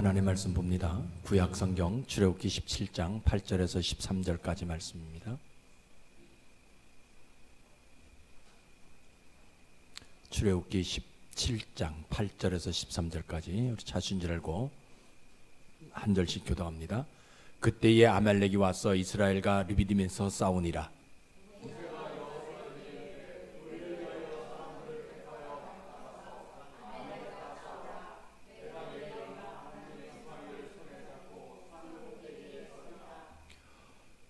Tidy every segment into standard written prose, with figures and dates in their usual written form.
하나님 말씀 봅니다. 구약 성경 출애굽기 17장 8절에서 13절까지 말씀입니다. 출애굽기 17장 8절에서 13절까지 우리 찾으신 줄 알고 한 절씩 교독합니다. 그때에 아말렉이 와서 이스라엘과 르비딤에서 싸우니라.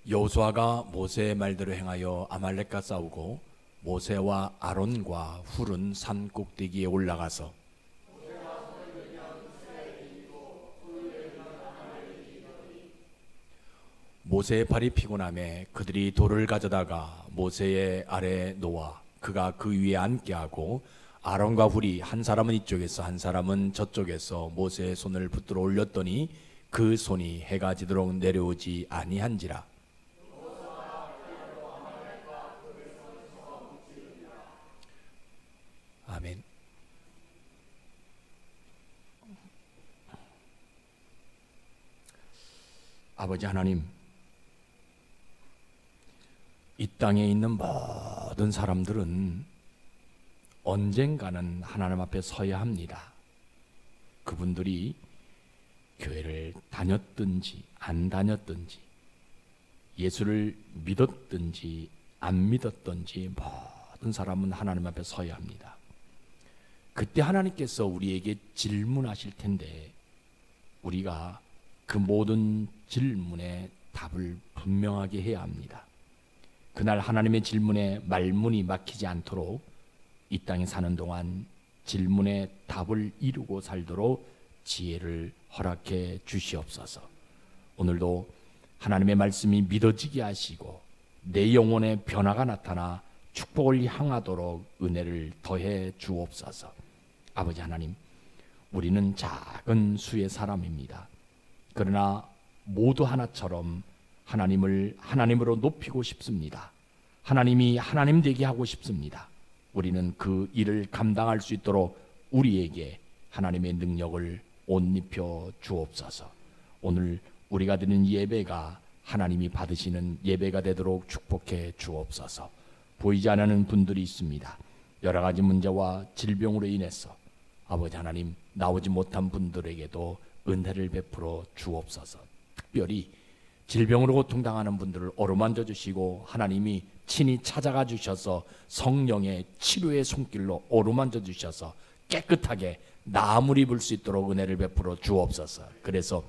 여호수아가 모세의 말대로 행하여 아말렉과 싸우고 모세와 아론과 훌은 산 꼭대기에 올라가서 모세의 팔이 피곤함에 그들이 돌을 가져다가 모세의 아래에 놓아 그가 그 위에 앉게 하고 아론과 훌이 한 사람은 이쪽에서 한 사람은 저쪽에서 모세의 손을 붙들어 올렸더니 그 손이 해가 지도록 내려오지 아니한지라. 아멘. 아버지 하나님, 이 땅에 있는 모든 사람들은 언젠가는 하나님 앞에 서야 합니다. 그분들이 교회를 다녔든지 안 다녔든지 예수를 믿었든지 안 믿었든지 모든 사람은 하나님 앞에 서야 합니다. 그때 하나님께서 우리에게 질문하실 텐데 우리가 그 모든 질문에 답을 분명하게 해야 합니다. 그날 하나님의 질문에 말문이 막히지 않도록 이 땅에 사는 동안 질문에 답을 이루고 살도록 지혜를 허락해 주시옵소서. 오늘도 하나님의 말씀이 믿어지게 하시고 내 영혼의 변화가 나타나 축복을 향하도록 은혜를 더해 주옵소서. 아버지 하나님, 우리는 작은 수의 사람입니다. 그러나 모두 하나처럼 하나님을 하나님으로 높이고 싶습니다. 하나님이 하나님 되게 하고 싶습니다. 우리는 그 일을 감당할 수 있도록 우리에게 하나님의 능력을 옷 입혀 주옵소서. 오늘 우리가 드리는 예배가 하나님이 받으시는 예배가 되도록 축복해 주옵소서. 보이지 않는 분들이 있습니다. 여러 가지 문제와 질병으로 인해서 아버지 하나님, 나오지 못한 분들에게도 은혜를 베풀어 주옵소서. 특별히 질병으로 고통당하는 분들을 어루만져 주시고 하나님이 친히 찾아가 주셔서 성령의 치료의 손길로 어루만져 주셔서 깨끗하게 나음을 입을 수 있도록 은혜를 베풀어 주옵소서. 그래서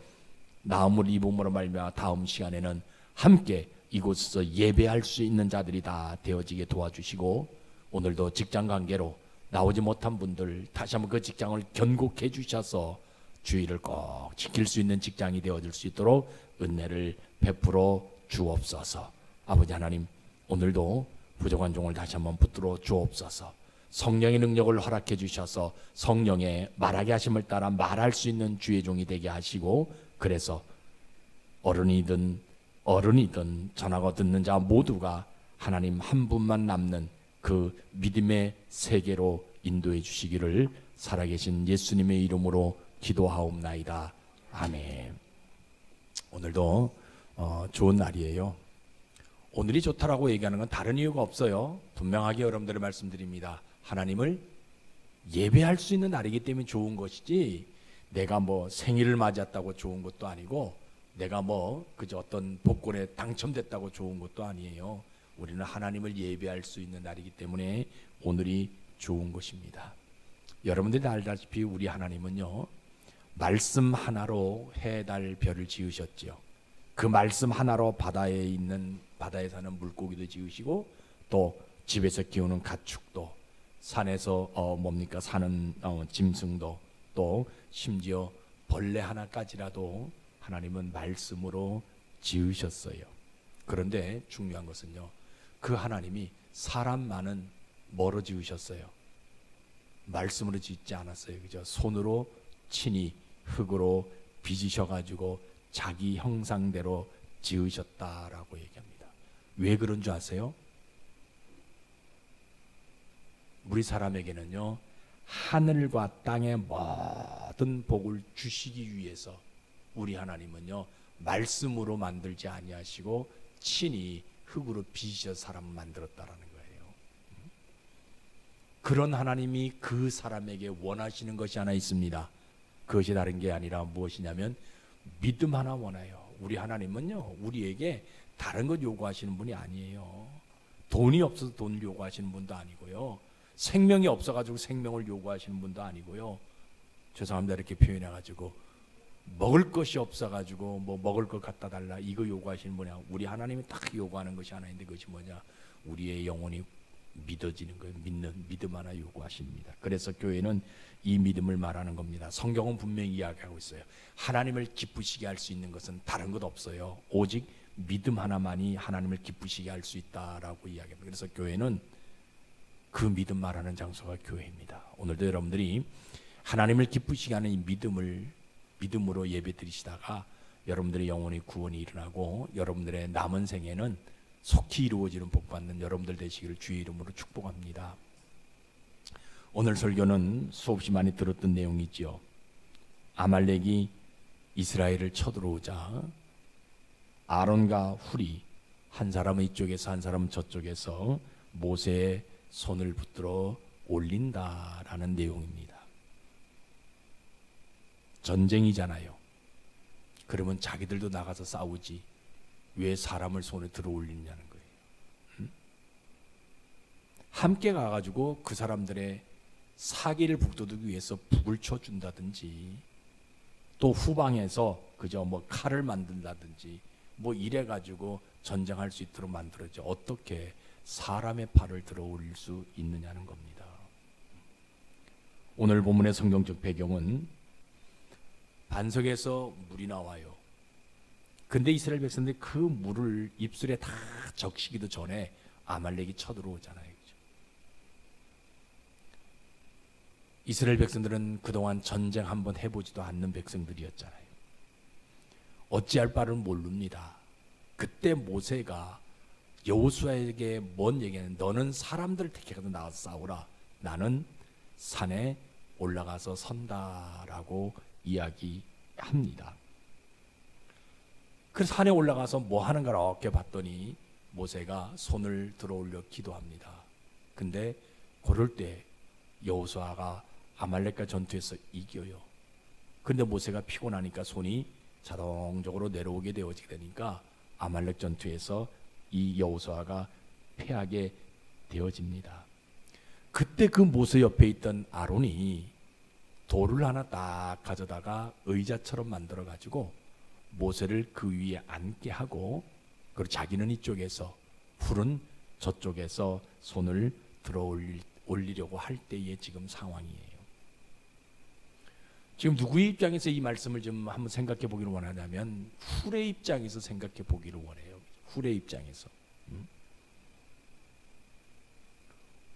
나음을 입음으로 말미암아 다음 시간에는 함께 이곳에서 예배할 수 있는 자들이 다 되어지게 도와주시고, 오늘도 직장 관계로 나오지 못한 분들 다시 한번 그 직장을 견고해 주셔서 주의를 꼭 지킬 수 있는 직장이 되어질 수 있도록 은혜를 베풀어 주옵소서. 아버지 하나님, 오늘도 부족한 종을 다시 한번 붙들어 주옵소서. 성령의 능력을 허락해 주셔서 성령의 말하게 하심을 따라 말할 수 있는 주의 종이 되게 하시고, 그래서 어른이든 전하고 듣는 자 모두가 하나님 한 분만 남는 그 믿음의 세계로 인도해 주시기를 살아계신 예수님의 이름으로 기도하옵나이다. 아멘. 오늘도 좋은 날이에요. 오늘이 좋다라고 얘기하는 건 다른 이유가 없어요. 분명하게 여러분들의 말씀드립니다. 하나님을 예배할 수 있는 날이기 때문에 좋은 것이지, 내가 뭐 생일을 맞이했다고 좋은 것도 아니고, 내가 뭐 그저 어떤 복권에 당첨됐다고 좋은 것도 아니에요. 우리는 하나님을 예배할 수 있는 날이기 때문에 오늘이 좋은 것입니다. 여러분들이 알다시피 우리 하나님은요, 말씀 하나로 해, 달, 별을 지으셨지요. 그 말씀 하나로 바다에 사는 물고기도 지으시고, 또 집에서 키우는 가축도, 산에서 사는 짐승도, 또 심지어 벌레 하나까지라도 하나님은 말씀으로 지으셨어요. 그런데 중요한 것은요, 그 하나님이 사람만은 뭐로 지으셨어요? 말씀으로 짓지 않았어요. 그죠? 손으로 친히 흙으로 빚으셔가지고 자기 형상대로 지으셨다라고 얘기합니다. 왜 그런 줄 아세요? 우리 사람에게는요, 하늘과 땅의 모든 복을 주시기 위해서 우리 하나님은요 말씀으로 만들지 아니하시고 친히 흙으로 빚으셔 사람을 만들었다라는 거예요. 그런 하나님이 그 사람에게 원하시는 것이 하나 있습니다. 그것이 다른 게 아니라 무엇이냐면 믿음 하나 원해요. 우리 하나님은요 우리에게 다른 것 요구하시는 분이 아니에요. 돈이 없어서 돈을 요구하시는 분도 아니고요, 생명이 없어가지고 생명을 요구하시는 분도 아니고요, 죄송합니다 이렇게 표현해가지고 먹을 것이 없어가지고 뭐 먹을 것 갖다 달라 이거 요구하시는 분이 아니고, 우리 하나님이 딱 요구하는 것이 하나 있는데 그것이 뭐냐, 우리의 영혼이 믿어지는 거예요. 믿는 믿음 하나 요구하십니다. 그래서 교회는 이 믿음을 말하는 겁니다. 성경은 분명히 이야기하고 있어요. 하나님을 기쁘시게 할 수 있는 것은 다른 것 없어요. 오직 믿음 하나만이 하나님을 기쁘시게 할 수 있다라고 이야기합니다. 그래서 교회는 그 믿음 말하는 장소가 교회입니다. 오늘도 여러분들이 하나님을 기쁘시게 하는 이 믿음으로 예배 드리시다가 여러분들의 영혼의 구원이 일어나고 여러분들의 남은 생에는 속히 이루어지는 복받는 여러분들 되시기를 주의 이름으로 축복합니다. 오늘 설교는 수없이 많이 들었던 내용이지요. 아말렉이 이스라엘을 쳐들어오자 아론과 훌이 한 사람은 이쪽에서 한 사람은 저쪽에서 모세의 손을 붙들어 올린다라는 내용입니다. 전쟁이잖아요. 그러면 자기들도 나가서 싸우지 왜 사람을 손에 들어 올리냐는 거예요. 함께 가가지고 그 사람들의 사기를 북돋우기 위해서 북을 쳐준다든지 또 후방에서 그저 뭐 칼을 만든다든지 뭐 이래가지고 전쟁할 수 있도록 만들어져 어떻게 사람의 팔을 들어 올릴 수 있느냐는 겁니다. 오늘 본문의 성경적 배경은 반석에서 물이 나와요. 근데 이스라엘 백성들이 그 물을 입술에 다 적시기도 전에 아말렉이 쳐들어오잖아요. 그죠? 이스라엘 백성들은 그동안 전쟁 한번 해보지도 않는 백성들이었잖아요. 어찌할 바를 모릅니다. 그때 모세가 여호수아에게 뭔 얘기냐면 너는 사람들을 택해서 나와서 싸우라. 나는 산에 올라가서 선다라고 이야기합니다. 그래서 산에 올라가서 뭐 하는가 이렇게 봤더니 모세가 손을 들어 올려 기도합니다. 근데 그럴 때 여호수아가 아말렉과 전투에서 이겨요. 근데 모세가 피곤하니까 손이 자동적으로 내려오게 되어지게 되니까 아말렉 전투에서 이 여호수아가 패하게 되어집니다. 그때 그 모세 옆에 있던 아론이 돌을 하나 딱 가져다가 의자처럼 만들어 가지고 모세를 그 위에 앉게 하고 그리고 자기는 이쪽에서 훌은 저쪽에서 손을 들어 올리려고 할 때의 지금 상황이에요. 지금 누구의 입장에서 이 말씀을 좀 한번 생각해 보기를 원하냐면 훌의 입장에서 생각해 보기를 원해요. 훌의 입장에서.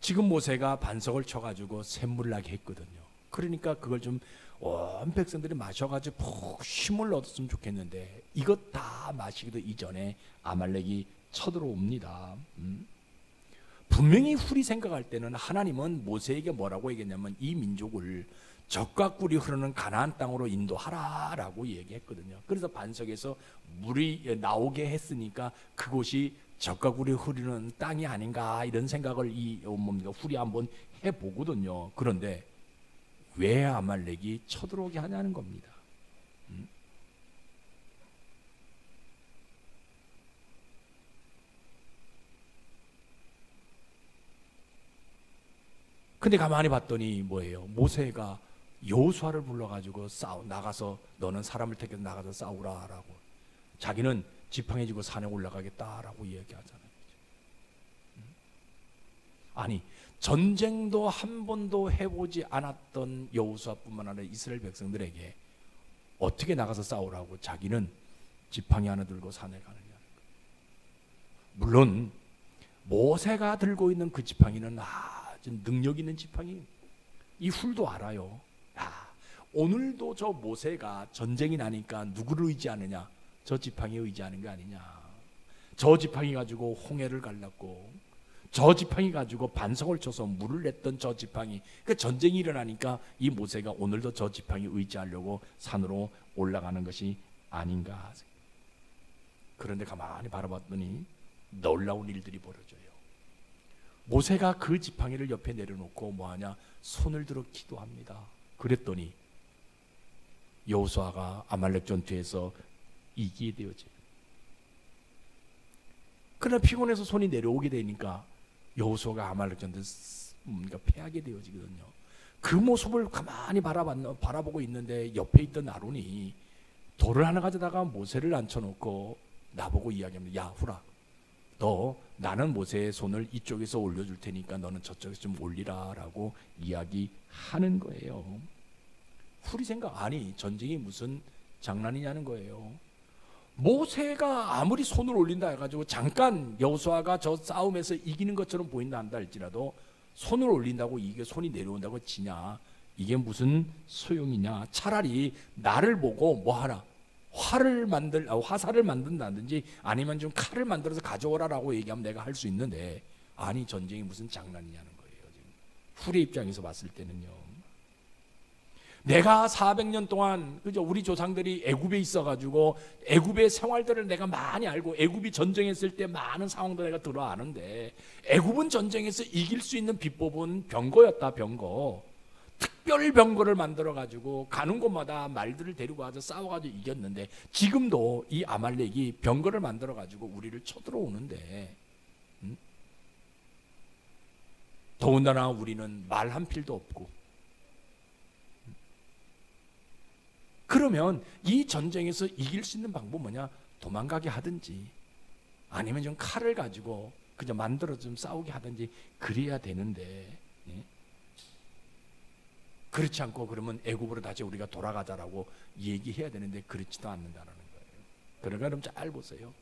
지금 모세가 반석을 쳐가지고 샘물을 나게 했거든요. 그러니까 그걸 좀 온 백성들이 마셔가지고 푹 쉼을 얻었으면 좋겠는데 이것 다 마시기도 이전에 아말렉이 쳐들어옵니다. 분명히 훌이 생각할 때는 하나님은 모세에게 뭐라고 얘기했냐면 이 민족을 적과 꿀이 흐르는 가나안 땅으로 인도하라라고 얘기했거든요. 그래서 반석에서 물이 나오게 했으니까 그곳이 적과 꿀이 흐르는 땅이 아닌가 이런 생각을 훌이 한번 해보거든요. 그런데 왜 아말렉이 쳐들어오게 하냐는 겁니다. 근데 가만히 봤더니 뭐예요? 모세가 여호수아를 불러가지고 나가서 너는 사람을 택해서 나가서 싸우라라고. 자기는 지팡이 지고 산에 올라가겠다라고 얘기하잖아요. 아니 전쟁도 한 번도 해보지 않았던 여호수아뿐만 아니라 이스라엘 백성들에게 어떻게 나가서 싸우라고 자기는 지팡이 하나 들고 산에 가느냐는 거예요. 물론 모세가 들고 있는 그 지팡이는 아주 능력 있는 지팡이. 이 훌도 알아요. 오늘도 저 모세가 전쟁이 나니까 누구를 의지하느냐? 저 지팡이에 의지하는 게 아니냐. 저 지팡이 가지고 홍해를 갈랐고 저 지팡이 가지고 반석을 쳐서 물을 냈던 저 지팡이, 그 전쟁이 일어나니까 이 모세가 오늘도 저 지팡이 의지하려고 산으로 올라가는 것이 아닌가. 그런데 가만히 바라봤더니 놀라운 일들이 벌어져요. 모세가 그 지팡이를 옆에 내려놓고 뭐하냐, 손을 들어 기도합니다. 그랬더니 여호수아가 아말렉 전투에서 이기게 되어져요. 그러나 피곤해서 손이 내려오게 되니까 여호수아가 아말렉 전투에 패하게 되어지거든요. 그 모습을 가만히 바라보고 있는데 옆에 있던 아론이 돌을 하나 가져다가 모세를 앉혀놓고 나보고 이야기합니다. 야 후라, 너 나는 모세의 손을 이쪽에서 올려줄 테니까 너는 저쪽에서 좀 올리라 라고 이야기하는 거예요. 훌이 생각, 아니 전쟁이 무슨 장난이냐는 거예요. 모세가 아무리 손을 올린다 해가지고 잠깐 여호수아가 저 싸움에서 이기는 것처럼 보인다 한다 할지라도 손을 올린다고 이게 손이 내려온다고 지냐, 이게 무슨 소용이냐. 차라리 나를 보고 뭐하라, 화살을 만든다든지 아니면 좀 칼을 만들어서 가져오라라고 얘기하면 내가 할 수 있는데, 아니 전쟁이 무슨 장난이냐는 거예요. 지금 훌의 입장에서 봤을 때는요. 내가 400년 동안 그죠, 우리 조상들이 애굽에 있어가지고 애굽의 생활들을 내가 많이 알고 애굽이 전쟁했을 때 많은 상황도 내가 들어 아는데, 애굽은 전쟁에서 이길 수 있는 비법은 병거였다. 병거, 특별 병거를 만들어 가지고 가는 곳마다 말들을 데리고 와서 싸워가지고 이겼는데, 지금도 이 아말렉이 병거를 만들어 가지고 우리를 쳐들어오는데, 더군다나 우리는 말 한 필도 없고, 그러면 이 전쟁에서 이길 수 있는 방법은 뭐냐? 도망가게 하든지 아니면 좀 칼을 가지고 그냥 만들어서 좀 싸우게 하든지 그래야 되는데, 예? 그렇지 않고 그러면 애굽으로 다시 우리가 돌아가자라고 얘기해야 되는데 그렇지도 않는다는 거예요. 그러니까 여러분 잘 보세요.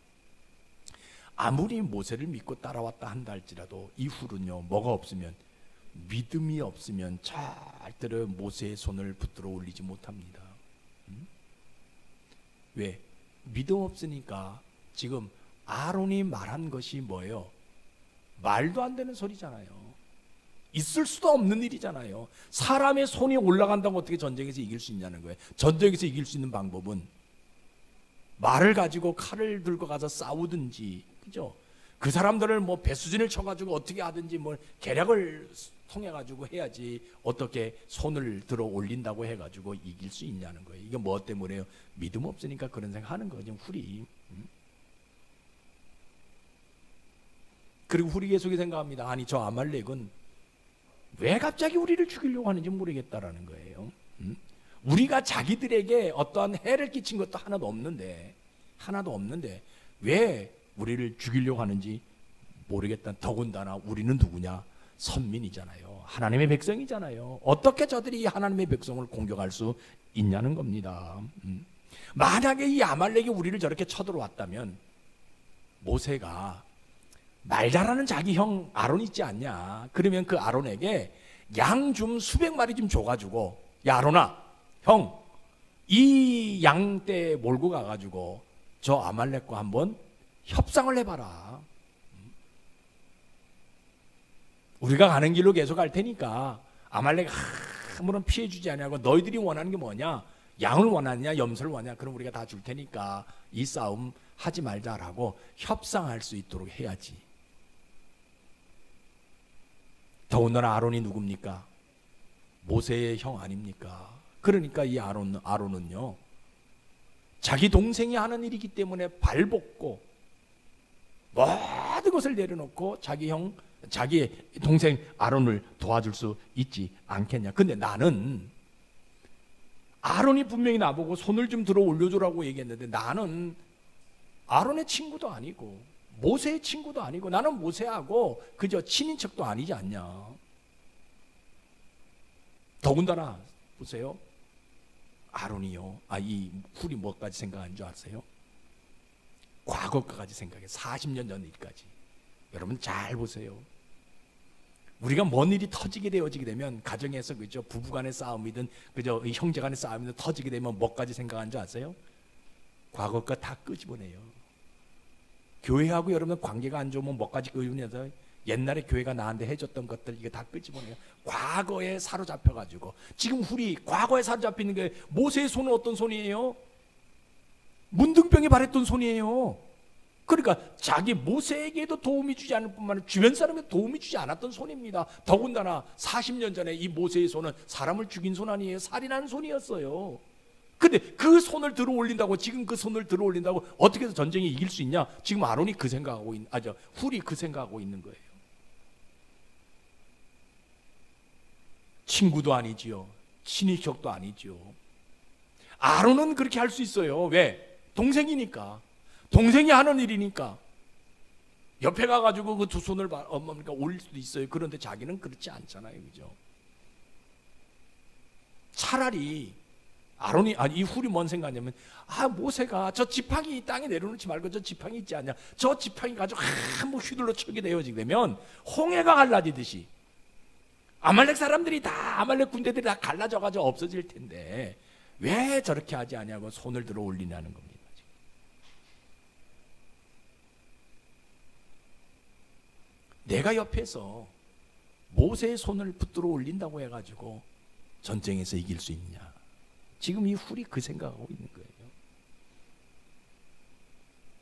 아무리 모세를 믿고 따라왔다 한다 할지라도 이후로는요, 뭐가 없으면, 믿음이 없으면 절대로 모세의 손을 붙들어 올리지 못합니다. 왜? 믿음 없으니까. 지금 아론이 말한 것이 뭐예요? 말도 안 되는 소리잖아요. 있을 수도 없는 일이잖아요. 사람의 손이 올라간다고 어떻게 전쟁에서 이길 수 있냐는 거예요. 전쟁에서 이길 수 있는 방법은 말을 가지고 칼을 들고 가서 싸우든지, 그죠? 그 사람들을 뭐 배수진을 쳐가지고 어떻게 하든지 뭐 계략을 통해 가지고 해야지 어떻게 손을 들어 올린다고 해가지고 이길 수 있냐는 거예요. 이게 뭐 때문에요? 믿음 없으니까 그런 생각하는 거죠. 훌이. 그리고 훌이 계속 생각합니다. 아니 저 아말렉은 왜 갑자기 우리를 죽이려고 하는지 모르겠다라는 거예요. 우리가 자기들에게 어떠한 해를 끼친 것도 하나도 없는데 왜 우리를 죽이려고 하는지 모르겠다. 더군다나 우리는 누구냐? 선민이잖아요. 하나님의 백성이잖아요. 어떻게 저들이 하나님의 백성을 공격할 수 있냐는 겁니다. 만약에 이 아말렉이 우리를 저렇게 쳐들어왔다면 모세가 말 잘하는 자기 형 아론 있지 않냐? 그러면 그 아론에게 양 좀 수백 마리 좀 줘가지고, 야 아론아, 형 이 양떼 몰고 가가지고 저 아말렉과 한번 협상을 해봐라. 우리가 가는 길로 계속 갈 테니까 아말렉 아무런 피해 주지 않냐고. 너희들이 원하는 게 뭐냐? 양을 원하냐 염소를 원하냐? 그럼 우리가 다 줄 테니까 이 싸움 하지 말자라고 협상할 수 있도록 해야지. 더군다나 아론이 누굽니까? 모세의 형 아닙니까? 그러니까 이 아론은요, 자기 동생이 하는 일이기 때문에 발벗고 모든 것을 내려놓고 자기 동생 아론을 도와줄 수 있지 않겠냐. 근데 나는 아론이 분명히 나보고 손을 좀 들어 올려주라고 얘기했는데, 나는 아론의 친구도 아니고 모세의 친구도 아니고 나는 모세하고 그저 친인척도 아니지 않냐. 더군다나 보세요. 아론이요, 이 훌이 뭐까지 생각한 줄 아세요? 과거까지 생각해. 40년 전 일까지. 여러분 잘 보세요. 우리가 뭔 일이 터지게 되면 가정에서 그죠, 부부간의 싸움이든 그저 형제간의 싸움이든 터지게 되면 뭐까지 생각한 줄 아세요? 과거 것 다 끄집어내요. 교회하고 여러분 관계가 안 좋으면 뭐까지 끄집어내서 옛날에 교회가 나한테 해줬던 것들 이거 다 끄집어내요. 과거에 사로잡혀가지고 지금 훌이 과거에 사로잡히는 게 모세의 손은 어떤 손이에요? 문둥병에 발했던 손이에요. 그러니까 자기 모세에게도 도움이 주지 않을 뿐만 아니라 주변 사람에게 도움이 주지 않았던 손입니다. 더군다나 40년 전에 이 모세의 손은 사람을 죽인 손 아니에요. 살인한 손이었어요. 근데 그 손을 들어 올린다고, 지금 그 손을 들어 올린다고 어떻게 해서 전쟁에 이길 수 있냐? 지금 아론이 그 생각하고 훌이 그 생각하고 있는 거예요. 친구도 아니지요. 친인척도 아니지요. 아론은 그렇게 할 수 있어요. 왜? 동생이니까. 동생이 하는 일이니까. 옆에 가가지고 그 두 손을 올릴 수도 있어요. 그런데 자기는 그렇지 않잖아요. 그죠? 차라리 아론이, 이 훌이 뭔 생각하냐면, 모세가 저 지팡이 땅에 내려놓지 말고 저 지팡이 있지 않냐? 저 지팡이 가지고 한번 휘둘러 쳐게 되면 홍해가 갈라지듯이 아말렉 사람들이 다, 아말렉 군대들이 다 갈라져가지고 없어질 텐데 왜 저렇게 하지 않냐고 손을 들어 올리냐는 겁니다. 지금. 내가 옆에서 모세의 손을 붙들어 올린다고 해가지고 전쟁에서 이길 수 있냐? 지금 이 훌이 그 생각하고 있는 거예요.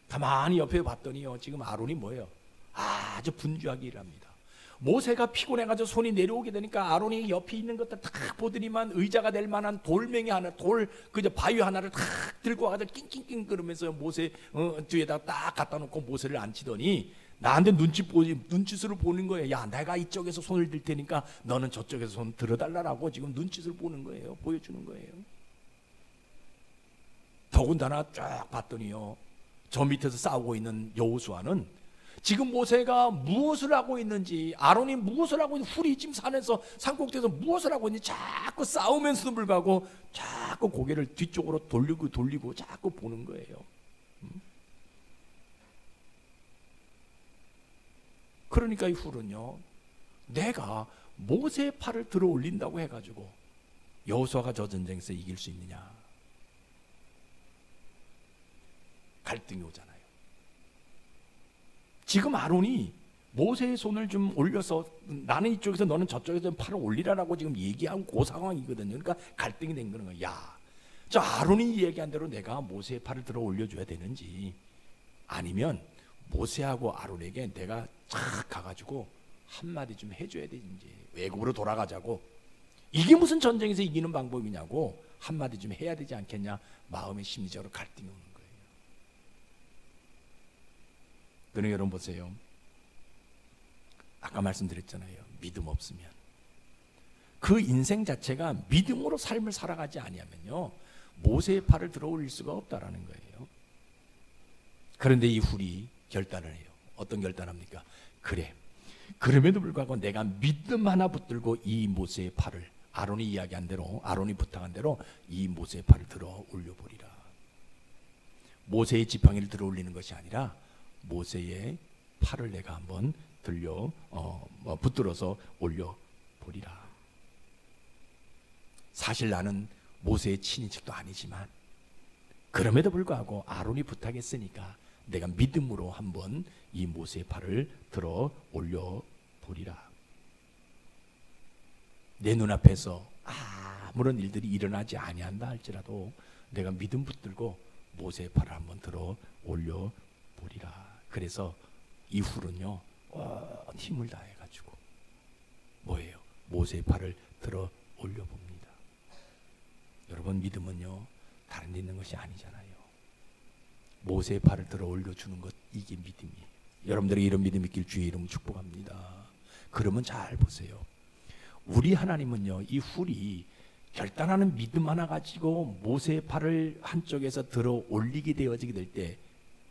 가만히 옆에 봤더니요, 지금 아론이 뭐예요? 아주 분주하게 일합니다. 모세가 피곤해가지고 손이 내려오게 되니까 아론이 옆에 있는 것들 탁 보더니만 의자가 될 만한 돌멩이 하나, 그저 바위 하나를 탁 들고 와가지고 낑낑낑 그러면서 모세 뒤에다 딱 갖다 놓고 모세를 앉히더니 나한테 눈짓으로 보는 거예요. 야, 내가 이쪽에서 손을 들 테니까 너는 저쪽에서 손 들어달라고 지금 눈짓을 보는 거예요. 보여주는 거예요. 더군다나 쫙 봤더니요, 저 밑에서 싸우고 있는 여호수아는 지금 모세가 무엇을 하고 있는지, 아론이 무엇을 하고 있는지, 훌이 지금 산꼭대에서 무엇을 하고 있는지 자꾸 싸우면서도 불구하고 자꾸 고개를 뒤쪽으로 돌리고 자꾸 보는 거예요. 그러니까 이 훌은요, 내가 모세의 팔을 들어 올린다고 해가지고 여호수아가 저 전쟁에서 이길 수 있느냐? 갈등이 오잖아요. 지금 아론이 모세의 손을 좀 올려서 나는 이쪽에서 너는 저쪽에서 팔을 올리라라고 지금 얘기한 그 상황이거든요. 그러니까 갈등이 된 거는 거야. 야, 저 아론이 얘기한 대로 내가 모세의 팔을 들어 올려줘야 되는지, 아니면 모세하고 아론에게 내가 착 가가지고 한마디 좀 해줘야 되는지, 외국으로 돌아가자고, 이게 무슨 전쟁에서 이기는 방법이냐고 한마디 좀 해야 되지 않겠냐, 마음의 심리적으로 갈등이 오는 거예요. 그러니 여러분 보세요. 아까 말씀드렸잖아요. 믿음 없으면 그 인생 자체가 믿음으로 삶을 살아가지 아니하면요, 모세의 팔을 들어 올릴 수가 없다라는 거예요. 그런데 이 훌이 결단을 해요. 어떤 결단합니까? 그래, 그럼에도 불구하고 내가 믿음 하나 붙들고 이 모세의 팔을, 아론이 이야기한 대로, 아론이 부탁한 대로 이 모세의 팔을 들어 올려보리라. 모세의 지팡이를 들어 올리는 것이 아니라 모세의 팔을 내가 한번 붙들어서 올려보리라. 사실 나는 모세의 친인척도 아니지만 그럼에도 불구하고 아론이 부탁했으니까 내가 믿음으로 한번 이 모세의 팔을 들어 올려보리라. 내 눈앞에서 아무런 일들이 일어나지 아니한다 할지라도 내가 믿음 붙들고 모세의 팔을 한번 들어 올려보리라. 그래서 이 훌은요, 힘을 다해가지고 뭐예요? 모세의 팔을 들어 올려봅니다. 여러분, 믿음은요, 다른 데 있는 것이 아니잖아요. 모세의 팔을 들어 올려주는 것, 이게 믿음이에요. 여러분들이 이런 믿음 있길 주의 이름으로 축복합니다. 그러면 잘 보세요. 우리 하나님은요, 이 훌이 결단하는 믿음 하나 가지고 모세의 팔을 한쪽에서 들어 올리게 되어지게 될 때,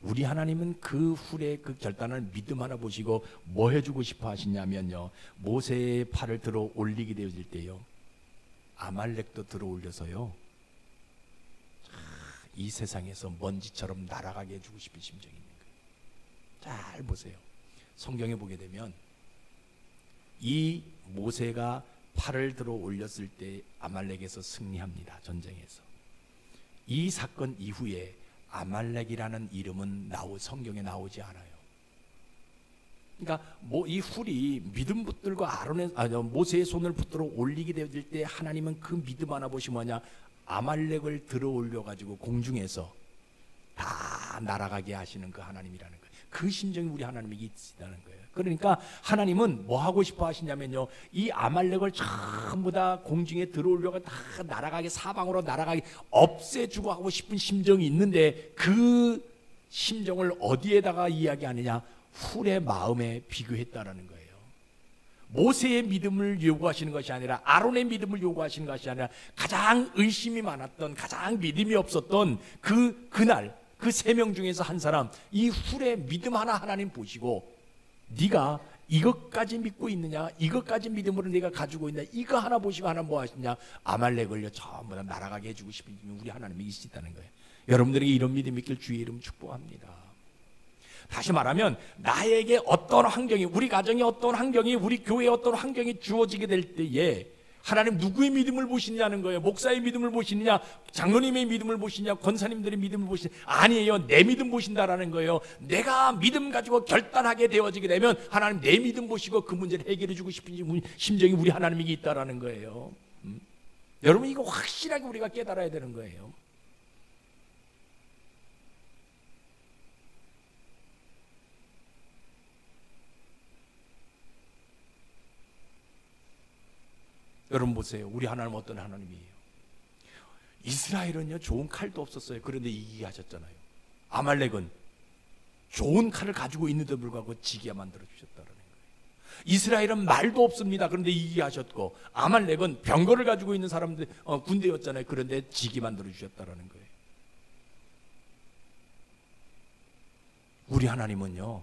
우리 하나님은 그 훌의 그 결단하는 믿음 하나 보시고 뭐 해주고 싶어 하시냐면요, 모세의 팔을 들어 올리게 되어질 때요, 아말렉도 들어 올려서요, 이 세상에서 먼지처럼 날아가게 해주고 싶은 심정이 있는 거예요. 잘 보세요. 성경에 보게 되면 이 모세가 팔을 들어 올렸을 때 아말렉에서 승리합니다. 전쟁에서. 이 사건 이후에 아말렉이라는 이름은 성경에 나오지 않아요. 그러니까 이 훌이 믿음 붙들고 모세의 손을 붙들어 올리게 될 때 하나님은 그 믿음 하나 보시 뭐냐, 아말렉을 들어 올려 가지고 공중에서 다 날아가게 하시는 그 하나님이라는 거예요. 그 심정이 우리 하나님에게 있다는 거예요. 그러니까 하나님은 뭐 하고 싶어 하시냐면요, 이 아말렉을 전부 다 공중에 들어 올려가 다 날아가게, 사방으로 날아가게 없애주고 하고 싶은 심정이 있는데, 그 심정을 어디에다가 이야기하느냐, 훌의 마음에 비교했다라는 거예요. 모세의 믿음을 요구하시는 것이 아니라, 아론의 믿음을 요구하시는 것이 아니라, 가장 의심이 많았던, 가장 믿음이 없었던 그날 그 3명 중에서 한 사람, 이 훌의 믿음 하나 하나님 보시고, 네가 이것까지 믿고 있느냐, 이것까지 믿음으로 네가 가지고 있느냐, 이거 하나 보시고 하나 뭐 하시냐, 아말렉을 전부 다 날아가게 해주고 싶은 우리 하나님이 있다는 거예요. 여러분들에게 이런 믿음이 있길 주의 이름 축복합니다. 다시 말하면 나에게 어떤 환경이, 우리 가정에 어떤 환경이, 우리 교회에 어떤 환경이 주어지게 될 때에 하나님 누구의 믿음을 보시냐는 거예요. 목사의 믿음을 보시느냐, 장로님의 믿음을 보시느냐, 권사님들의 믿음을 보시느냐, 아니에요. 내 믿음 보신다라는 거예요. 내가 믿음 가지고 결단하게 되어지게 되면 하나님 내 믿음 보시고 그 문제를 해결해 주고 싶은 심정이 우리 하나님에게 있다라는 거예요. 여러분, 이거 확실하게 우리가 깨달아야 되는 거예요. 여러분 보세요. 우리 하나님 어떤 하나님이에요? 이스라엘은요, 좋은 칼도 없었어요. 그런데 이기게 하셨잖아요. 아말렉은 좋은 칼을 가지고 있는데 불구하고 지게 만들어 주셨다는 거예요. 이스라엘은 말도 없습니다. 그런데 이기게 하셨고, 아말렉은 병거를 가지고 있는 사람들 군대였잖아요. 그런데 지게 만들어 주셨다는 거예요. 우리 하나님은요,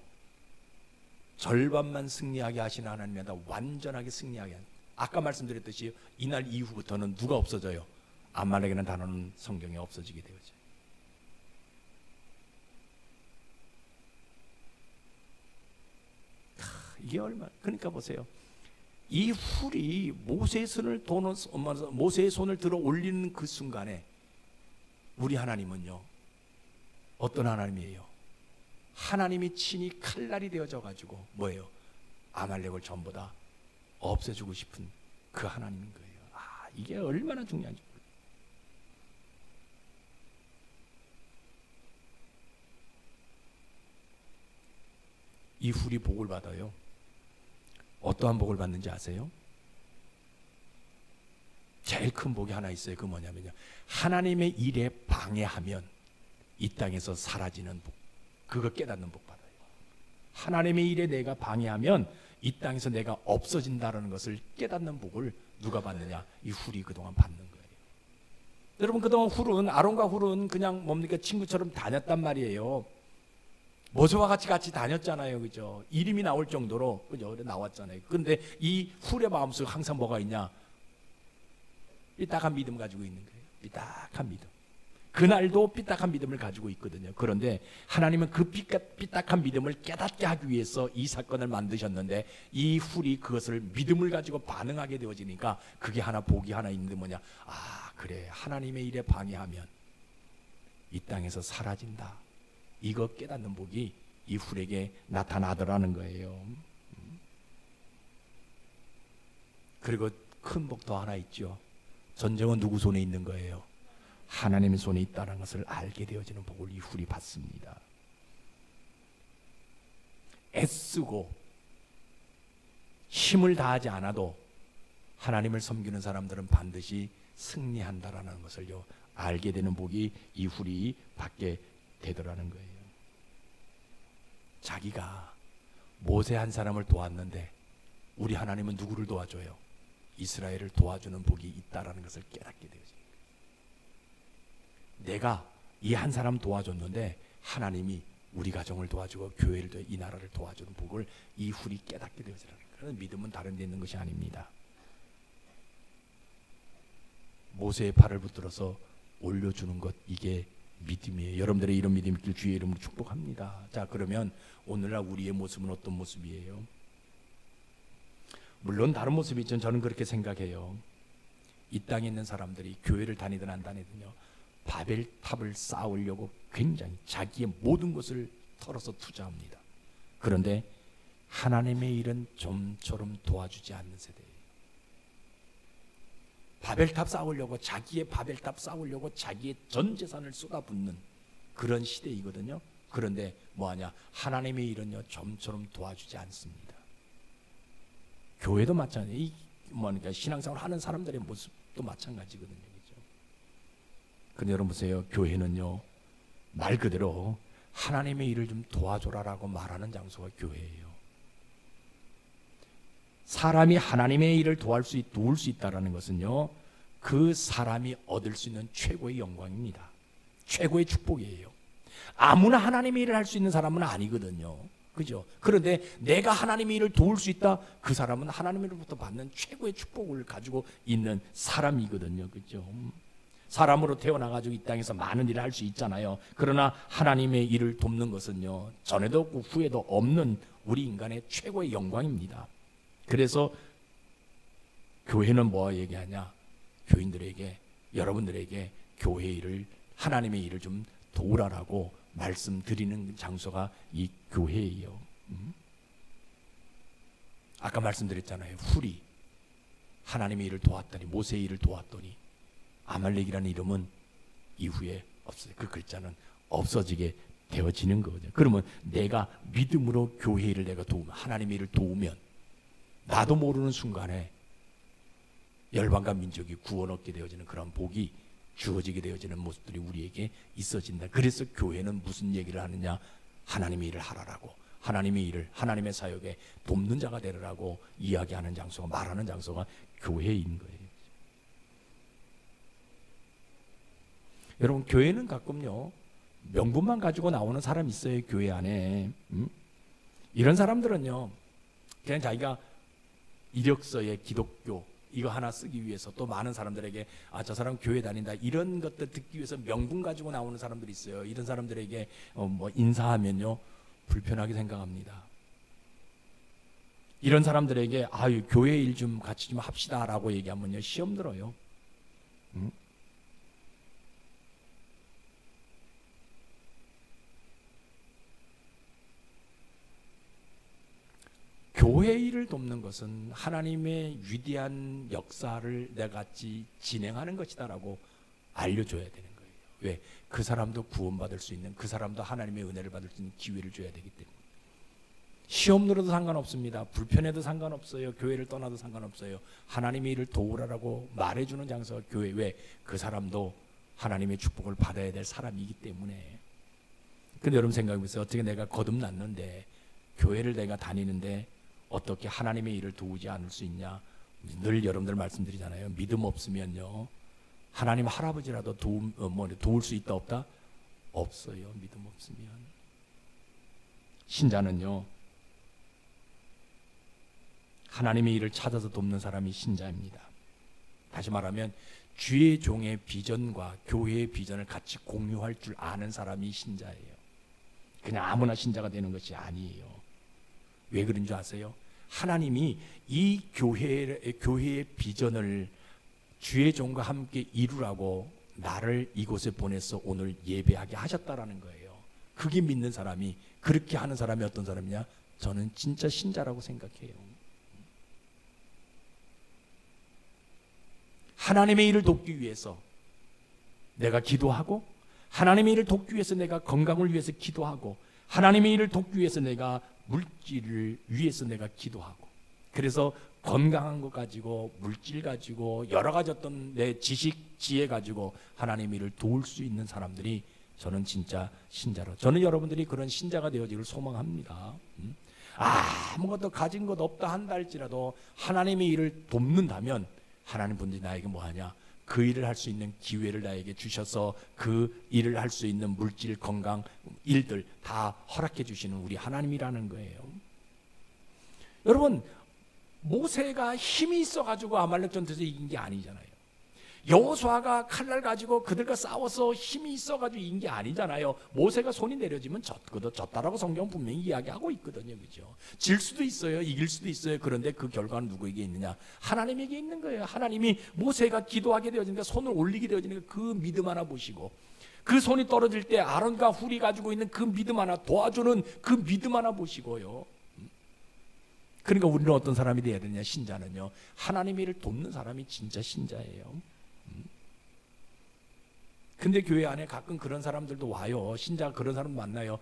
절반만 승리하게 하시는 하나님이 아니라 완전하게 승리하게 하는, 아까 말씀드렸듯이 이날 이후부터는 누가 없어져요? 아말렉이라는 단어는 성경에 없어지게 되어져요. 이게 얼마나, 그러니까 보세요. 이 훌이 모세의 손을 들어 올리는 그 순간에 우리 하나님은요, 어떤 하나님이에요? 하나님이 친히 칼날이 되어져 가지고 뭐예요? 아말렉을 전부 다 없애주고 싶은 그 하나님인 거예요. 이게 얼마나 중요한지. 이 훌이 복을 받아요. 어떠한 복을 받는지 아세요? 제일 큰 복이 하나 있어요. 그 뭐냐면요, 하나님의 일에 방해하면 이 땅에서 사라지는 복, 그거 깨닫는 복 받아요. 하나님의 일에 내가 방해하면 이 땅에서 내가 없어진다는 것을 깨닫는 복을 누가 받느냐? 이 훌이 그동안 받는 거예요. 여러분, 그동안 아론과 훌은 그냥 뭡니까? 친구처럼 다녔단 말이에요. 모세와 같이 다녔잖아요. 그죠? 이름이 나올 정도로, 그죠? 나왔잖아요. 근데 이 훌의 마음속에 항상 뭐가 있냐? 삐딱한 믿음 가지고 있는 거예요. 삐딱한 믿음. 그날도 삐딱한 믿음을 가지고 있거든요. 그런데 하나님은 그 삐딱한 믿음을 깨닫게 하기 위해서 이 사건을 만드셨는데, 이 훌이 그것을 믿음을 가지고 반응하게 되어지니까 그게 하나, 복이 하나 있는데 뭐냐? 그래, 하나님의 일에 방해하면 이 땅에서 사라진다. 이거 깨닫는 복이 이 훌에게 나타나더라는 거예요. 그리고 큰 복 더 하나 있죠. 전쟁은 누구 손에 있는 거예요? 하나님의 손에 있다는 것을 알게 되어지는 복을 이 훌이 받습니다. 애쓰고 힘을 다하지 않아도 하나님을 섬기는 사람들은 반드시 승리한다라는 것을요, 알게 되는 복이 이 훌이 받게 되더라는 거예요. 자기가 모세 한 사람을 도왔는데 우리 하나님은 누구를 도와줘요? 이스라엘을 도와주는 복이 있다라는 것을 깨닫게 되어집니다. 내가 이 한 사람 도와줬는데 하나님이 우리 가정을 도와주고 교회를 이 나라를 도와주는 복을 이 훌이 깨닫게 되어지라는 거예요. 그런 믿음은 다른 데 있는 것이 아닙니다. 모세의 팔을 붙들어서 올려주는 것, 이게 믿음이에요. 여러분들의 이런 믿음이 있길 주의 이름으로 축복합니다. 자, 그러면 오늘날 우리의 모습은 어떤 모습이에요? 물론 다른 모습이 있지만 저는 그렇게 생각해요. 이 땅에 있는 사람들이 교회를 다니든 안 다니든요, 바벨탑을 쌓으려고 굉장히 자기의 모든 것을 털어서 투자합니다. 그런데 하나님의 일은 좀처럼 도와주지 않는 세대예요. 바벨탑 쌓으려고, 자기의 바벨탑 쌓으려고 자기의 전 재산을 쏟아붓는 그런 시대이거든요. 그런데 뭐하냐? 하나님의 일은요 좀처럼 도와주지 않습니다. 교회도 마찬가지. 그러니까 신앙생활 하는 사람들의 모습도 마찬가지거든요. 그렇죠? 근데 여러분 보세요. 교회는요 말 그대로 하나님의 일을 좀 도와줘라라고 말하는 장소가 교회예요. 사람이 하나님의 일을 도울 수 있다는 것은요 그 사람이 얻을 수 있는 최고의 영광입니다. 최고의 축복이에요. 아무나 하나님의 일을 할 수 있는 사람은 아니거든요. 그죠? 그런데 내가 하나님의 일을 도울 수 있다, 그 사람은 하나님으로부터 받는 최고의 축복을 가지고 있는 사람이거든요. 그죠? 사람으로 태어나가지고 이 땅에서 많은 일을 할 수 있잖아요. 그러나 하나님의 일을 돕는 것은요 전에도 없고 후에도 없는 우리 인간의 최고의 영광입니다. 그래서 교회는 뭐 얘기하냐? 교인들에게, 여러분들에게 교회 일을, 하나님의 일을 좀 도우라라고 말씀드리는 장소가 이 교회예요. 아까 말씀드렸잖아요. 훌이 하나님의 일을 도왔더니, 모세의 일을 도왔더니 아말렉이라는 이름은 이후에 없어요. 그 글자는 없어지게 되어지는 거거든요. 그러면 내가 믿음으로 교회 일을 내가 도우면, 하나님의 일을 도우면 나도 모르는 순간에 열방과 민족이 구원 얻게 되어지는 그런 복이 주어지게 되어지는 모습들이 우리에게 있어진다. 그래서 교회는 무슨 얘기를 하느냐? 하나님의 일을 하라라고, 하나님의 일을, 하나님의 사역에 돕는 자가 되라라고 이야기하는 장소가, 말하는 장소가 교회인 거예요. 여러분 교회는 가끔요 명분만 가지고 나오는 사람이 있어요. 교회 안에 이런 사람들은요 그냥 자기가 이력서에 기독교 이거 하나 쓰기 위해서, 또 많은 사람들에게 저 사람 교회 다닌다 이런 것들 듣기 위해서 명분 가지고 나오는 사람들이 있어요. 이런 사람들에게 뭐 인사하면요 불편하게 생각합니다. 이런 사람들에게 교회 일 좀 같이 좀 합시다 라고 얘기하면요 시험 들어요. 교회 일을 돕는 것은 하나님의 위대한 역사를 내같이 진행하는 것이다라고 알려줘야 되는 거예요. 왜? 그 사람도 구원받을 수 있는, 그 사람도 하나님의 은혜를 받을 수 있는 기회를 줘야 되기 때문에. 시험 들어도 상관없습니다. 불편해도 상관없어요. 교회를 떠나도 상관없어요. 하나님의 일을 도우라라고 말해주는 장소가 교회. 왜? 그 사람도 하나님의 축복을 받아야 될 사람이기 때문에. 근데 여러분 생각해보세요. 어떻게 내가 거듭났는데 교회를 내가 다니는데 어떻게 하나님의 일을 도우지 않을 수 있냐? 늘 여러분들 말씀드리잖아요. 믿음 없으면요 하나님 할아버지라도 도울 수 있다 없다? 없어요. 믿음 없으면. 신자는요 하나님의 일을 찾아서 돕는 사람이 신자입니다. 다시 말하면 주의 종의 비전과 교회의 비전을 같이 공유할 줄 아는 사람이 신자예요. 그냥 아무나 신자가 되는 것이 아니에요. 왜 그런 줄 아세요? 하나님이 이 교회의 비전을 주의 종과 함께 이루라고 나를 이곳에 보내서 오늘 예배하게 하셨다라는 거예요. 그게 믿는 사람이, 그렇게 하는 사람이 어떤 사람이냐? 저는 진짜 신자라고 생각해요. 하나님의 일을 돕기 위해서 내가 기도하고, 하나님의 일을 돕기 위해서 내가 건강을 위해서 기도하고, 하나님의 일을 돕기 위해서 내가 물질을 위해서 내가 기도하고, 그래서 건강한 것 가지고, 물질 가지고, 여러 가지 어떤 내 지식, 지혜 가지고 하나님의 일을 도울 수 있는 사람들이 저는 진짜 신자로, 저는 여러분들이 그런 신자가 되어지기를 소망합니다. 아무것도 가진 것 없다 한다 할지라도 하나님의 일을 돕는다면 하나님 분들이 나에게 뭐하냐? 그 일을 할 수 있는 기회를 나에게 주셔서 그 일을 할 수 있는 물질, 건강, 일들 다 허락해 주시는 우리 하나님이라는 거예요. 여러분 모세가 힘이 있어가지고 아말렉 전투에서 이긴 게 아니잖아요. 여호수아가 칼날 가지고 그들과 싸워서 힘이 있어가지고 이긴 게 아니잖아요. 모세가 손이 내려지면 졌다라고 성경 분명히 이야기하고 있거든요. 그죠? 질 수도 있어요. 이길 수도 있어요. 그런데 그 결과는 누구에게 있느냐? 하나님에게 있는 거예요. 하나님이 모세가 기도하게 되어지니까, 손을 올리게 되어지니까 그 믿음 하나 보시고, 그 손이 떨어질 때 아론과 훌이 가지고 있는 그 믿음 하나, 도와주는 그 믿음 하나 보시고요. 그러니까 우리는 어떤 사람이 되어야 되냐? 신자는요, 하나님의 일을 돕는 사람이 진짜 신자예요. 근데 교회 안에 가끔 그런 사람들도 와요. 신자 그런 사람 만나요.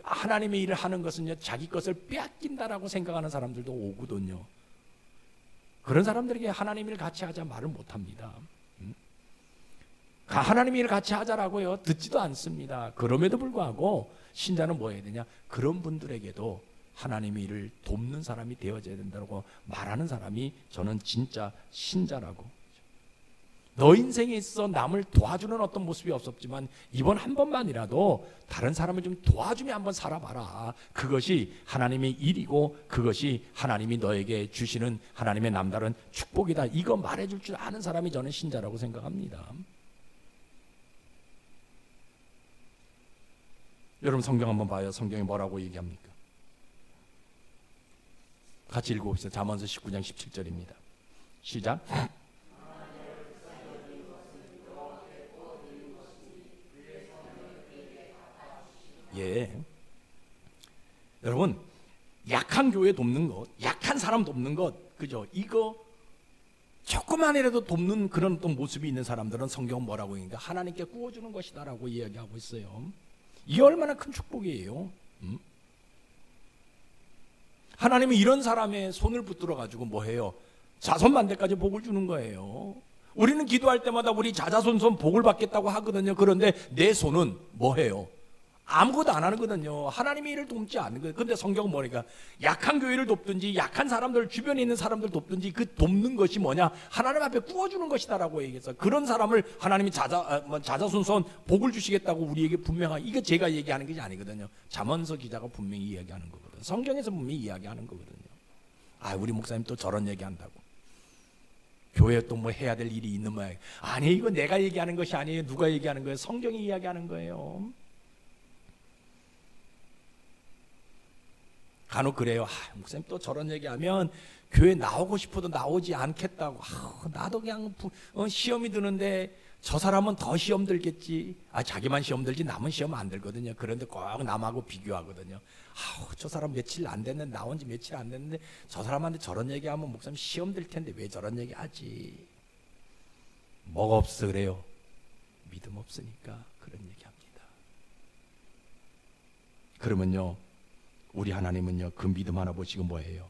하나님의 일을 하는 것은요, 자기 것을 빼앗긴다라고 생각하는 사람들도 오거든요. 그런 사람들에게 하나님 일 같이 하자 말을 못합니다. 하나님 일 같이 하자라고요, 듣지도 않습니다. 그럼에도 불구하고 신자는 뭐 해야 되냐? 그런 분들에게도 하나님의 일을 돕는 사람이 되어져야 된다고 말하는 사람이 저는 진짜 신자라고. 너 인생에 있어 남을 도와주는 어떤 모습이 없었지만 이번 한 번만이라도 다른 사람을 좀 도와주며 한번 살아봐라. 그것이 하나님의 일이고 그것이 하나님이 너에게 주시는 하나님의 남다른 축복이다. 이거 말해줄 줄 아는 사람이 저는 신자라고 생각합니다. 여러분 성경 한번 봐요. 성경이 뭐라고 얘기합니까? 같이 읽어봅시다. 잠언서 19장 17절입니다. 시작. 예. 여러분, 약한 교회 돕는 것, 약한 사람 돕는 것, 그죠? 이거 조그만이라도 돕는 그런 또 모습이 있는 사람들은 성경은 뭐라고 얘기합니까? 하나님께 구워주는 것이다라고 이야기하고 있어요. 이게 얼마나 큰 축복이에요. 하나님은 이런 사람의 손을 붙들어 가지고 뭐 해요? 자손만대까지 복을 주는 거예요. 우리는 기도할 때마다 우리 자자손손 복을 받겠다고 하거든요. 그런데 내 손은 뭐 해요? 아무것도 안 하거든요. 하나님의 일을 돕지 않는 거예요. 근데 성경은 뭐니까? 약한 교회를 돕든지 약한 사람들, 주변에 있는 사람들 돕든지 그 돕는 것이 뭐냐? 하나님 앞에 구워주는 것이다라고 얘기했어요. 그런 사람을 하나님이 자자손손 복을 주시겠다고 우리에게 분명하게, 이게 제가 얘기하는 것이 아니거든요. 잠언서 기자가 분명히 이야기하는 거거든요. 성경에서 분명히 이야기하는 거거든요. 아, 우리 목사님 또 저런 얘기한다고. 교회에 또 뭐 해야 될 일이 있는 모양. 아니, 이거 내가 얘기하는 것이 아니에요. 누가 얘기하는 거예요? 성경이 이야기하는 거예요. 간혹 그래요. 목사님 또 저런 얘기하면 교회 나오고 싶어도 나오지 않겠다고. 나도 그냥 시험이 드는데 저 사람은 더 시험 들겠지. 자기만 시험 들지 남은 시험 안 들거든요. 그런데 꼭 남하고 비교하거든요. 저 사람 며칠 안 됐는데, 나온 지 며칠 안 됐는데 저 사람한테 저런 얘기하면 목사님 시험 들 텐데 왜 저런 얘기하지? 뭐가 없어 그래요? 믿음 없으니까 그런 얘기합니다. 그러면요, 우리 하나님은요, 그 믿음 하나 보시고 뭐예요?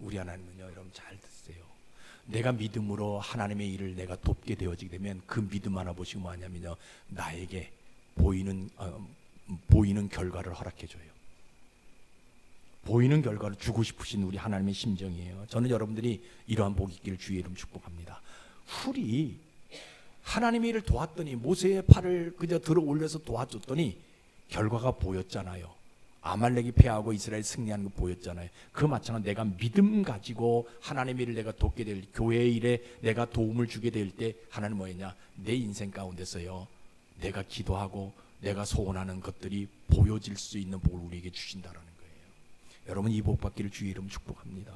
우리 하나님은요, 여러분 잘 듣세요. 내가 믿음으로 하나님의 일을 내가 돕게 되어지게 되면 그 믿음 하나 보시고 뭐하냐면요, 나에게 보이는 결과를 허락해줘요. 보이는 결과를 주고 싶으신 우리 하나님의 심정이에요. 저는 여러분들이 이러한 복이 있기를 주의 이름 축복합니다. 훌이 하나님의 일을 도왔더니, 모세의 팔을 그저 들어 올려서 도와줬더니 결과가 보였잖아요. 아말렉이 패하고 이스라엘 승리하는 거 보였잖아요. 그 마찬가지로 내가 믿음 가지고 하나님의 일을 내가 돕게 될, 교회의 일에 내가 도움을 주게 될 때 하나님 뭐였냐? 내 인생 가운데서요, 내가 기도하고 내가 소원하는 것들이 보여질 수 있는 복을 우리에게 주신다라는 거예요. 여러분, 이 복 받기를 주의 이름 축복합니다.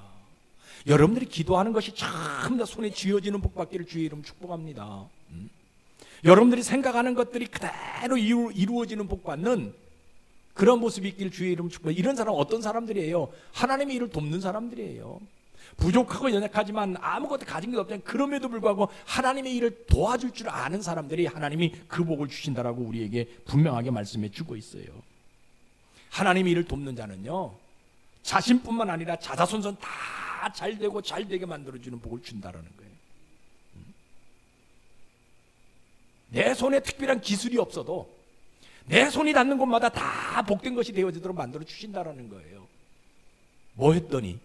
여러분들이 기도하는 것이 참 다 손에 쥐어지는 복 받기를 주의 이름 축복합니다. 여러분들이 생각하는 것들이 그대로 이루어지는 복 받는 그런 모습이 있길 주의 이름 축복합니다. 이런 사람 어떤 사람들이에요? 하나님의 일을 돕는 사람들이에요. 부족하고 연약하지만 아무것도 가진 게 없잖아요. 그럼에도 불구하고 하나님의 일을 도와줄 줄 아는 사람들이 하나님이 그 복을 주신다라고 우리에게 분명하게 말씀해 주고 있어요. 하나님의 일을 돕는 자는요, 자신뿐만 아니라 자자손손 다 잘되고 잘되게 만들어주는 복을 준다라는 거예요. 내 손에 특별한 기술이 없어도 내 손이 닿는 곳마다 다 복된 것이 되어지도록 만들어 주신다라는 거예요. 뭐 했더니?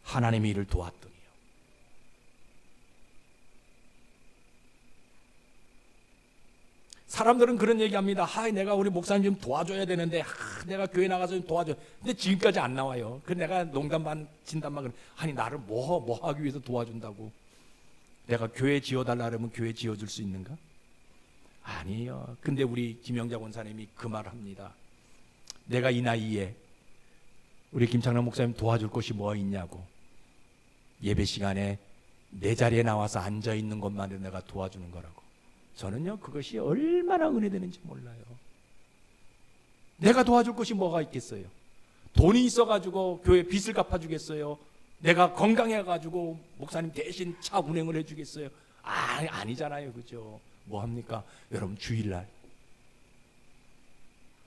하나님의 일을 도왔더니요. 사람들은 그런 얘기합니다. 내가 우리 목사님 좀 도와줘야 되는데, 내가 교회 나가서 좀 도와줘. 근데 지금까지 안 나와요. 그 내가 농담 반 진담만 나를 뭐 하기 위해서 도와준다고? 내가 교회 지어달라 그러면 교회 지어줄 수 있는가? 아니에요. 근데 우리 김영자 권사님이 그 말 합니다. 내가 이 나이에 우리 김창남 목사님 도와줄 곳이 뭐 있냐고. 예배 시간에 내 자리에 나와서 앉아있는 것만으로 내가 도와주는 거라고. 저는요, 그것이 얼마나 은혜되는지 몰라요. 내가 도와줄 곳이 뭐가 있겠어요? 돈이 있어가지고 교회 빚을 갚아주겠어요? 내가 건강해가지고 목사님 대신 차 운행을 해주겠어요? 아니잖아요. 그죠? 뭐 합니까? 여러분 주일날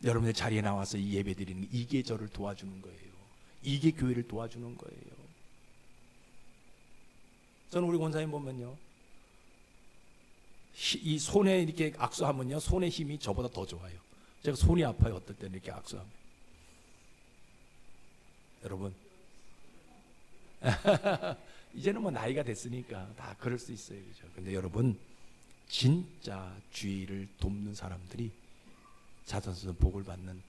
여러분의 자리에 나와서 이 예배 드리는 게, 이게 저를 도와주는 거예요. 이게 교회를 도와주는 거예요. 저는 우리 권사님 보면요, 이 손에 이렇게 악수하면요, 손의 힘이 저보다 더 좋아요. 제가 손이 아파요. 어떨 때는 이렇게 악수하면. 여러분 이제는 뭐 나이가 됐으니까 다 그럴 수 있어요. 그죠? 근데 여러분, 진짜 주의를 돕는 사람들이 자선스러운 복을 받는,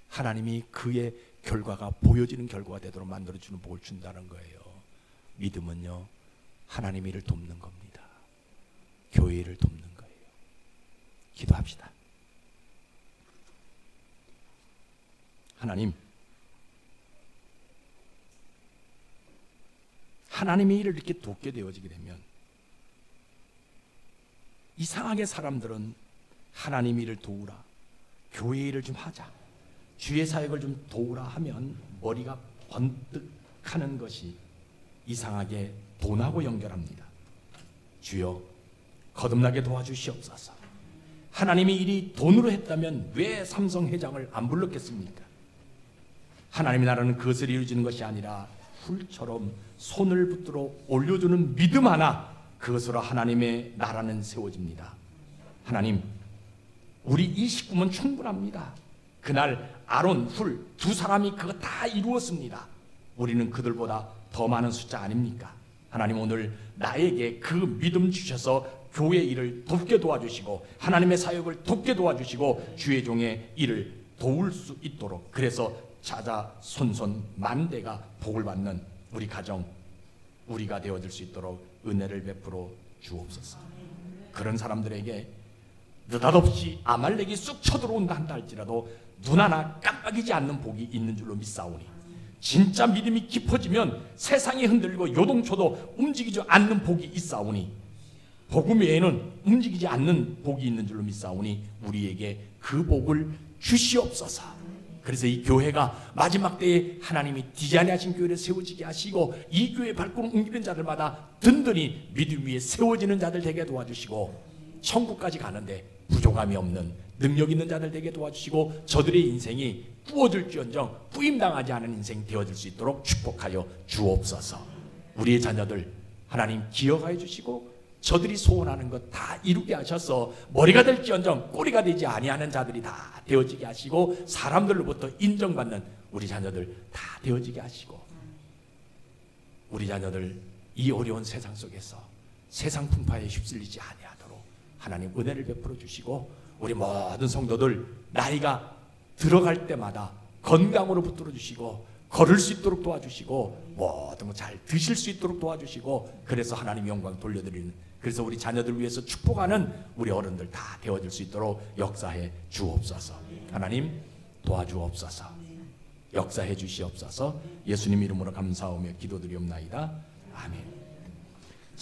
하나님이 그의 결과가 보여지는 결과가 되도록 만들어주는 복을 준다는 거예요. 믿음은요, 하나님의 일을 돕는 겁니다. 교회 일을 돕는 거예요. 기도합시다. 하나님의 일을 이렇게 돕게 되어지게 되면, 이상하게 사람들은 하나님 일을 도우라, 교회 일을 좀 하자, 주의 사역을 좀 도우라 하면 머리가 번뜩하는 것이 이상하게 돈하고 연결합니다. 주여 거듭나게 도와주시옵소서. 하나님의 일이 돈으로 했다면 왜 삼성 회장을 안 불렀겠습니까? 하나님의 나라는 그것을 이루어지는 것이 아니라 풀처럼 손을 붙들어 올려주는 믿음 하나, 그것으로 하나님의 나라는 세워집니다. 하나님, 우리 이 식구면 충분합니다. 그날 아론, 훌 두 사람이 그거 다 이루었습니다. 우리는 그들보다 더 많은 숫자 아닙니까? 하나님, 오늘 나에게 그 믿음 주셔서 교회 일을 돕게 도와주시고 하나님의 사역을 돕게 도와주시고 주의 종의 일을 도울 수 있도록, 그래서 자자손손 만대가 복을 받는 우리 가정, 우리가 되어줄 수 있도록 은혜를 베풀어 주옵소서. 그런 사람들에게 느닷없이 아말렉이 쑥 쳐들어온다 한다 할지라도 눈 하나 깜빡이지 않는 복이 있는 줄로 믿사오니, 진짜 믿음이 깊어지면 세상이 흔들리고 요동쳐도 움직이지 않는 복이 있사오니, 복음 외에는 움직이지 않는 복이 있는 줄로 믿사오니 우리에게 그 복을 주시옵소서. 그래서 이 교회가 마지막 때에 하나님이 디자인하신 교회를 세워지게 하시고, 이 교회 발걸음 옮기는 자들마다 든든히 믿음 위에 세워지는 자들 되게 도와주시고, 천국까지 가는데 부족함이 없는 능력 있는 자들 되게 도와주시고, 저들의 인생이 꾸어질지언정 뿌임당하지 않은 인생 되어질 수 있도록 축복하여 주옵소서. 우리의 자녀들 하나님 기억하여 주시고, 저들이 소원하는 것 다 이루게 하셔서 머리가 될지언정 꼬리가 되지 아니하는 자들이 다 되어지게 하시고, 사람들로부터 인정받는 우리 자녀들 다 되어지게 하시고, 우리 자녀들 이 어려운 세상 속에서 세상 풍파에 휩쓸리지 아니하도록 하나님 은혜를 베풀어 주시고, 우리 모든 성도들 나이가 들어갈 때마다 건강으로 붙들어 주시고, 걸을 수 있도록 도와주시고, 모든 거 잘 드실 수 있도록 도와주시고, 그래서 하나님 영광 돌려드리는, 그래서 우리 자녀들 위해서 축복하는 우리 어른들 다 되어질 수 있도록 역사해 주옵소서. 하나님 도와주옵소서. 역사해 주시옵소서. 예수님 이름으로 감사하며 기도드리옵나이다. 아멘.